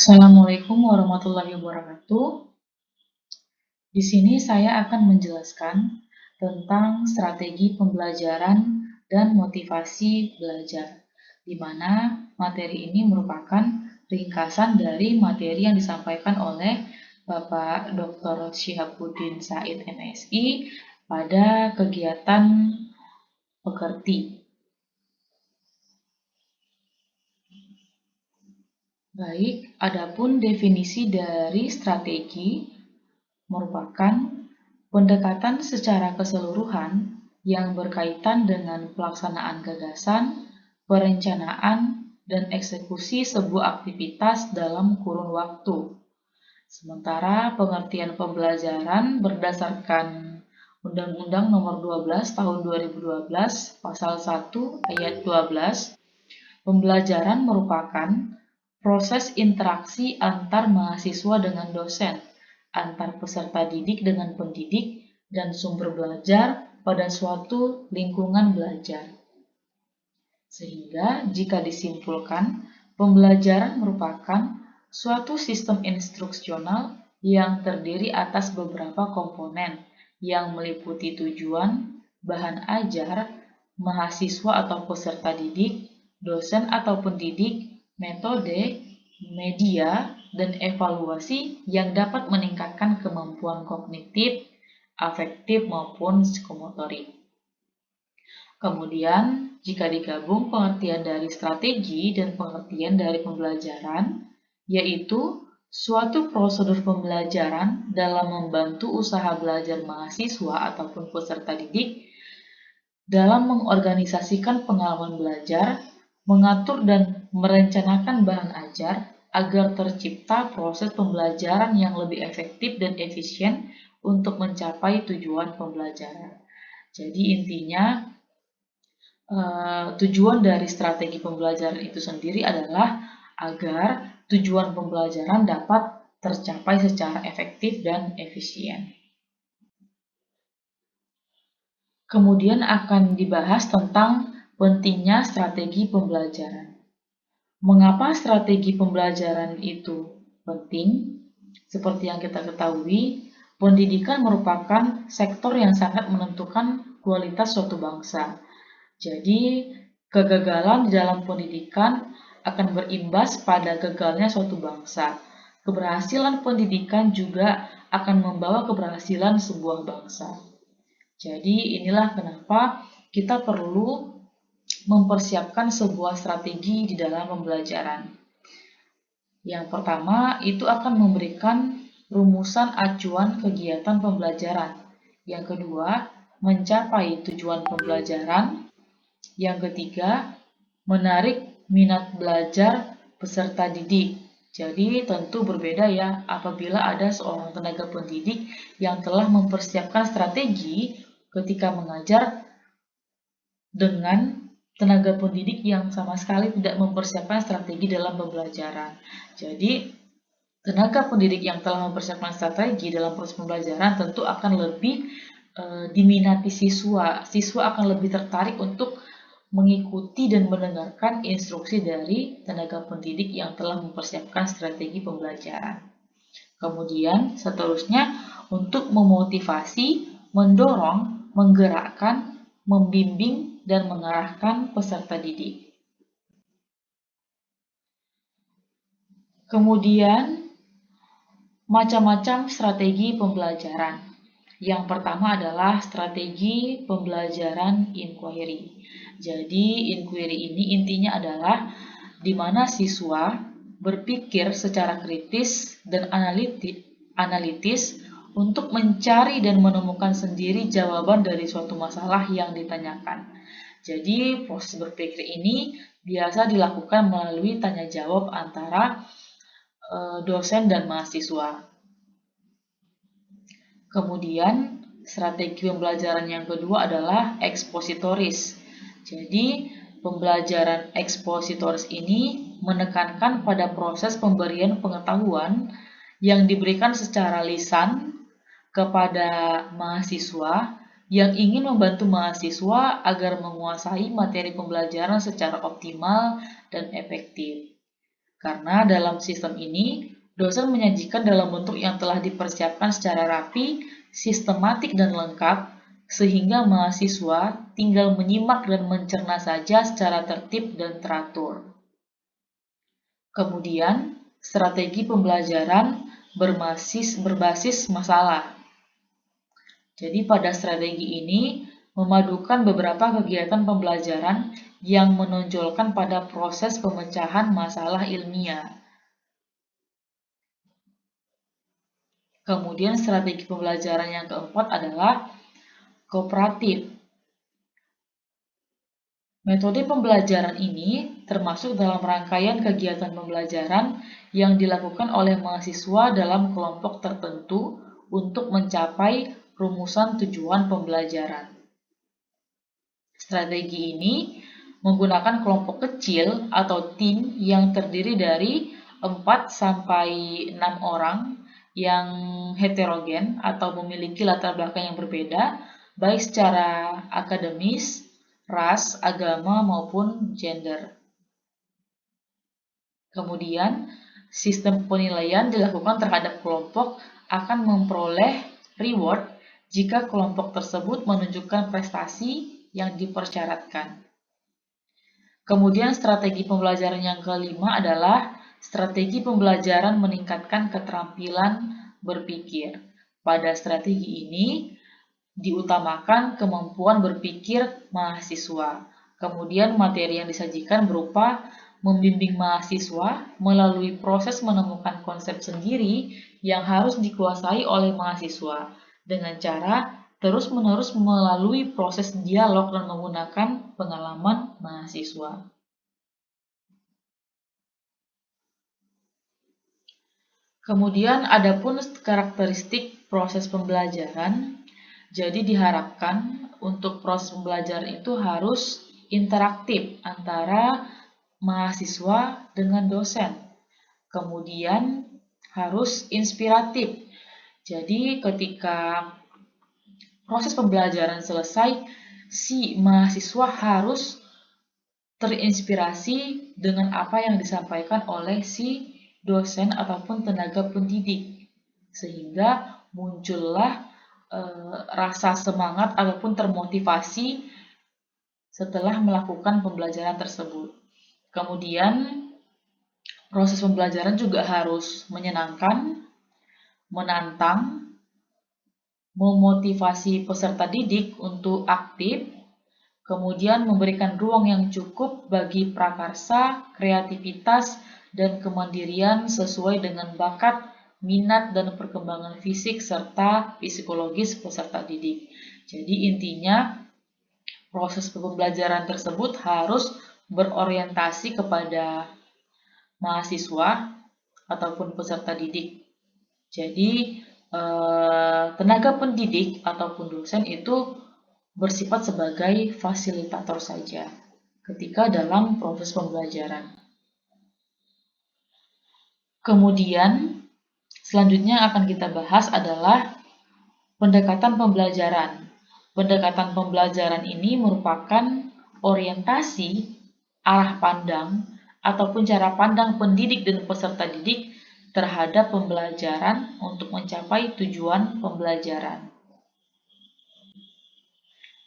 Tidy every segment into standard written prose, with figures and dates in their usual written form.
Assalamualaikum warahmatullahi wabarakatuh. Di sini saya akan menjelaskan tentang strategi pembelajaran dan motivasi belajar, di mana materi ini merupakan ringkasan dari materi yang disampaikan oleh Bapak Dr. Syihabuddin Said MSI pada kegiatan Pekerti. Baik, adapun definisi dari strategi merupakan pendekatan secara keseluruhan yang berkaitan dengan pelaksanaan gagasan, perencanaan, dan eksekusi sebuah aktivitas dalam kurun waktu. Sementara pengertian pembelajaran berdasarkan Undang-Undang Nomor 12 Tahun 2012 Pasal 1 Ayat 12, pembelajaran merupakan proses interaksi antar mahasiswa dengan dosen, antar peserta didik dengan pendidik, dan sumber belajar pada suatu lingkungan belajar. Sehingga jika disimpulkan, pembelajaran merupakan suatu sistem instruksional yang terdiri atas beberapa komponen yang meliputi tujuan, bahan ajar, mahasiswa atau peserta didik, dosen atau pendidik, metode, media, dan evaluasi yang dapat meningkatkan kemampuan kognitif, afektif, maupun psikomotorik. Kemudian, jika digabung pengertian dari strategi dan pengertian dari pembelajaran, yaitu suatu prosedur pembelajaran dalam membantu usaha belajar mahasiswa ataupun peserta didik dalam mengorganisasikan pengalaman belajar, mengatur dan merencanakan bahan ajar agar tercipta proses pembelajaran yang lebih efektif dan efisien untuk mencapai tujuan pembelajaran. Jadi intinya, tujuan dari strategi pembelajaran itu sendiri adalah agar tujuan pembelajaran dapat tercapai secara efektif dan efisien. Kemudian akan dibahas tentang pentingnya strategi pembelajaran. Mengapa strategi pembelajaran itu penting? Seperti yang kita ketahui, pendidikan merupakan sektor yang sangat menentukan kualitas suatu bangsa. Jadi, kegagalan di dalam pendidikan akan berimbas pada gagalnya suatu bangsa. Keberhasilan pendidikan juga akan membawa keberhasilan sebuah bangsa. Jadi, inilah kenapa kita perlu mempersiapkan sebuah strategi di dalam pembelajaran. Yang pertama, itu akan memberikan rumusan acuan kegiatan pembelajaran. Yang kedua, mencapai tujuan pembelajaran. Yang ketiga, menarik minat belajar peserta didik. Jadi tentu berbeda ya apabila ada seorang tenaga pendidik yang telah mempersiapkan strategi ketika mengajar dengan tenaga pendidik yang sama sekali tidak mempersiapkan strategi dalam pembelajaran. Jadi tenaga pendidik yang telah mempersiapkan strategi dalam proses pembelajaran tentu akan lebih diminati siswa. Siswa akan lebih tertarik untuk mengikuti dan mendengarkan instruksi dari tenaga pendidik yang telah mempersiapkan strategi pembelajaran. Kemudian seterusnya untuk memotivasi, mendorong, menggerakkan, membimbing, dan mengarahkan peserta didik. Kemudian macam-macam strategi pembelajaran. Yang pertama adalah strategi pembelajaran inquiry. Jadi inquiry ini intinya adalah di mana siswa berpikir secara kritis dan analitis untuk mencari dan menemukan sendiri jawaban dari suatu masalah yang ditanyakan. Jadi proses berpikir ini biasa dilakukan melalui tanya jawab antara dosen dan mahasiswa. Kemudian strategi pembelajaran yang kedua adalah ekspositoris. Jadi pembelajaran ekspositoris ini menekankan pada proses pemberian pengetahuan yang diberikan secara lisan kepada mahasiswa yang ingin membantu mahasiswa agar menguasai materi pembelajaran secara optimal dan efektif. Karena dalam sistem ini, dosen menyajikan dalam bentuk yang telah dipersiapkan secara rapi, sistematik dan lengkap, sehingga mahasiswa tinggal menyimak dan mencerna saja secara tertib dan teratur. Kemudian, strategi pembelajaran berbasis masalah. Jadi pada strategi ini memadukan beberapa kegiatan pembelajaran yang menonjolkan pada proses pemecahan masalah ilmiah. Kemudian strategi pembelajaran yang keempat adalah kooperatif. Metode pembelajaran ini termasuk dalam rangkaian kegiatan pembelajaran yang dilakukan oleh mahasiswa dalam kelompok tertentu untuk mencapai rumusan tujuan pembelajaran. Strategi ini menggunakan kelompok kecil atau tim yang terdiri dari 4-6 orang yang heterogen atau memiliki latar belakang yang berbeda, baik secara akademis, ras, agama, maupun gender. Kemudian, sistem penilaian dilakukan terhadap kelompok akan memperoleh reward jika kelompok tersebut menunjukkan prestasi yang dipersyaratkan. Kemudian strategi pembelajaran yang kelima adalah strategi pembelajaran meningkatkan keterampilan berpikir. Pada strategi ini diutamakan kemampuan berpikir mahasiswa. Kemudian materi yang disajikan berupa membimbing mahasiswa melalui proses menemukan konsep sendiri yang harus dikuasai oleh mahasiswa dengan cara terus-menerus melalui proses dialog dan menggunakan pengalaman mahasiswa. Kemudian adapun karakteristik proses pembelajaran, jadi diharapkan untuk proses pembelajaran itu harus interaktif antara mahasiswa dengan dosen. Kemudian harus inspiratif. Jadi ketika proses pembelajaran selesai, si mahasiswa harus terinspirasi dengan apa yang disampaikan oleh si dosen ataupun tenaga pendidik, sehingga muncullah rasa semangat ataupun termotivasi setelah melakukan pembelajaran tersebut. Kemudian proses pembelajaran juga harus menyenangkan, menantang, memotivasi peserta didik untuk aktif, kemudian memberikan ruang yang cukup bagi prakarsa, kreativitas, dan kemandirian sesuai dengan bakat, minat, dan perkembangan fisik serta psikologis peserta didik. Jadi intinya proses pembelajaran tersebut harus berorientasi kepada mahasiswa ataupun peserta didik. Jadi tenaga pendidik ataupun dosen itu bersifat sebagai fasilitator saja ketika dalam proses pembelajaran. Kemudian selanjutnya akan kita bahas adalah pendekatan pembelajaran. Pendekatan pembelajaran ini merupakan orientasi, arah pandang, ataupun cara pandang pendidik dan peserta didik terhadap pembelajaran untuk mencapai tujuan pembelajaran.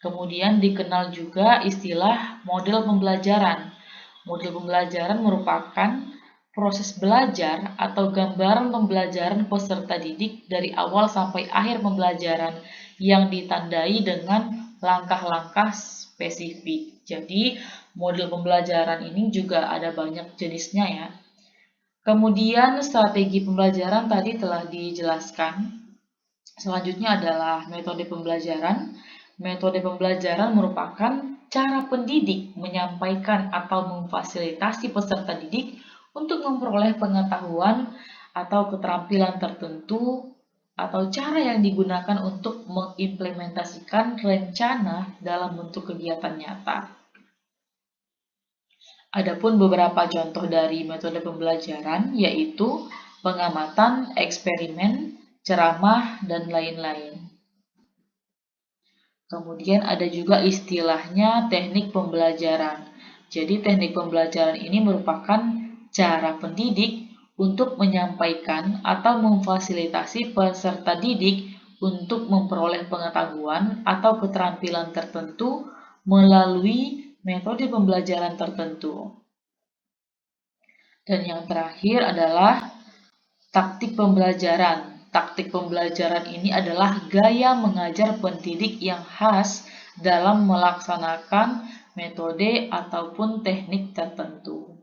Kemudian dikenal juga istilah model pembelajaran. Model pembelajaran merupakan proses belajar atau gambaran pembelajaran peserta didik dari awal sampai akhir pembelajaran yang ditandai dengan langkah-langkah spesifik. Jadi, model pembelajaran ini juga ada banyak jenisnya ya. Kemudian strategi pembelajaran tadi telah dijelaskan. Selanjutnya adalah metode pembelajaran. Metode pembelajaran merupakan cara pendidik menyampaikan atau memfasilitasi peserta didik untuk memperoleh pengetahuan atau keterampilan tertentu atau cara yang digunakan untuk mengimplementasikan rencana dalam bentuk kegiatan nyata. Adapun beberapa contoh dari metode pembelajaran yaitu pengamatan, eksperimen, ceramah, dan lain-lain. Kemudian ada juga istilahnya teknik pembelajaran. Jadi teknik pembelajaran ini merupakan cara pendidik untuk menyampaikan atau memfasilitasi peserta didik untuk memperoleh pengetahuan atau keterampilan tertentu melalui metode pembelajaran tertentu. Dan yang terakhir adalah taktik pembelajaran. Taktik pembelajaran ini adalah gaya mengajar pendidik yang khas dalam melaksanakan metode ataupun teknik tertentu.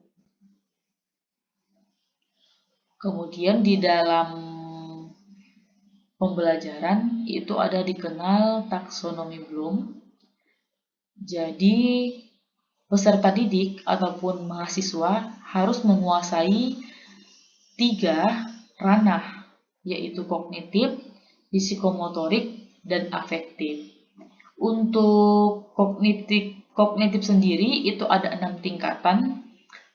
Kemudian di dalam pembelajaran itu ada dikenal taksonomi Bloom. Jadi peserta didik ataupun mahasiswa harus menguasai 3 ranah, yaitu kognitif, psikomotorik, dan afektif. Untuk kognitif sendiri itu ada 6 tingkatan.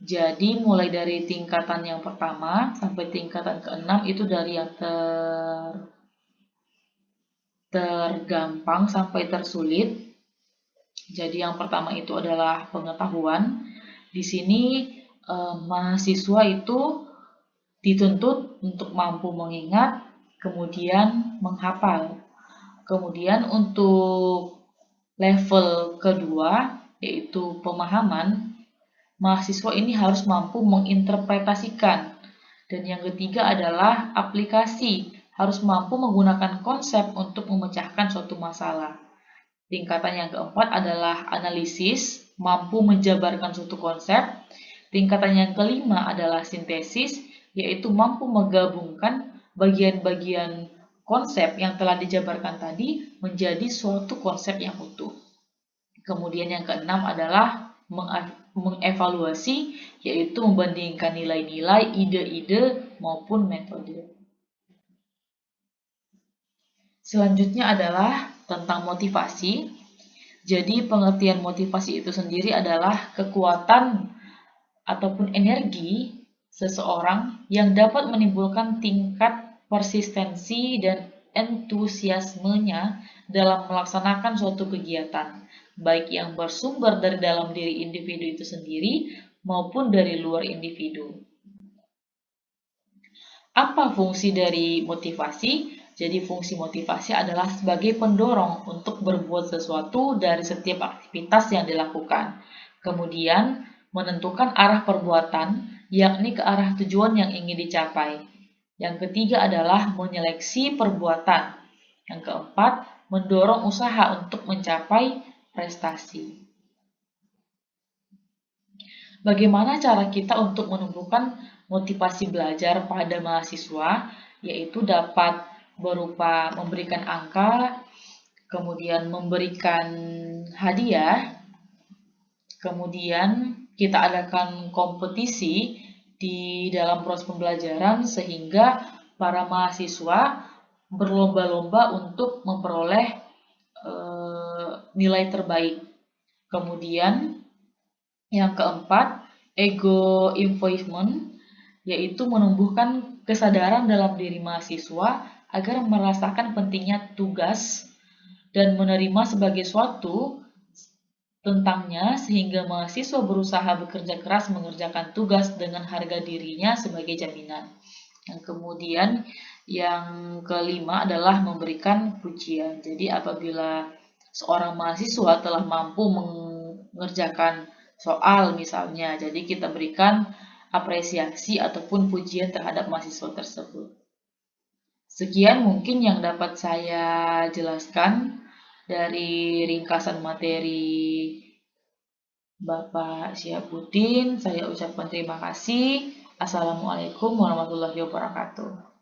Jadi mulai dari tingkatan yang pertama sampai tingkatan ke-6 itu dari yang tergampang sampai tersulit. Jadi yang pertama itu adalah pengetahuan. Di sini mahasiswa itu dituntut untuk mampu mengingat, kemudian menghafal. Kemudian untuk level kedua yaitu pemahaman, mahasiswa ini harus mampu menginterpretasikan. Dan yang ketiga adalah aplikasi, harus mampu menggunakan konsep untuk memecahkan suatu masalah. Tingkatan yang keempat adalah analisis, mampu menjabarkan suatu konsep. Tingkatan yang kelima adalah sintesis, yaitu mampu menggabungkan bagian-bagian konsep yang telah dijabarkan tadi menjadi suatu konsep yang utuh. Kemudian yang keenam adalah mengevaluasi, yaitu membandingkan nilai-nilai, ide-ide, maupun metode. Selanjutnya adalah tentang motivasi. Jadi pengertian motivasi itu sendiri adalah kekuatan ataupun energi seseorang yang dapat menimbulkan tingkat persistensi dan entusiasmenya dalam melaksanakan suatu kegiatan, baik yang bersumber dari dalam diri individu itu sendiri maupun dari luar individu. Apa fungsi dari motivasi? Jadi fungsi motivasi adalah sebagai pendorong untuk berbuat sesuatu dari setiap aktivitas yang dilakukan. Kemudian menentukan arah perbuatan, yakni ke arah tujuan yang ingin dicapai. Yang ketiga adalah menyeleksi perbuatan. Yang keempat, mendorong usaha untuk mencapai prestasi. Bagaimana cara kita untuk menumbuhkan motivasi belajar pada mahasiswa, yaitu dapat berupa memberikan angka, kemudian memberikan hadiah, kemudian kita adakan kompetisi di dalam proses pembelajaran sehingga para mahasiswa berlomba-lomba untuk memperoleh nilai terbaik. Kemudian yang keempat, ego involvement, yaitu menumbuhkan kesadaran dalam diri mahasiswa agar merasakan pentingnya tugas dan menerima sebagai suatu tentangnya sehingga mahasiswa berusaha bekerja keras mengerjakan tugas dengan harga dirinya sebagai jaminan. Yang kemudian yang kelima adalah memberikan pujian. Jadi apabila seorang mahasiswa telah mampu mengerjakan soal misalnya, jadi kita berikan apresiasi ataupun pujian terhadap mahasiswa tersebut. Sekian mungkin yang dapat saya jelaskan dari ringkasan materi Bapak Syihabuddin. Saya ucapkan terima kasih. Assalamualaikum warahmatullahi wabarakatuh.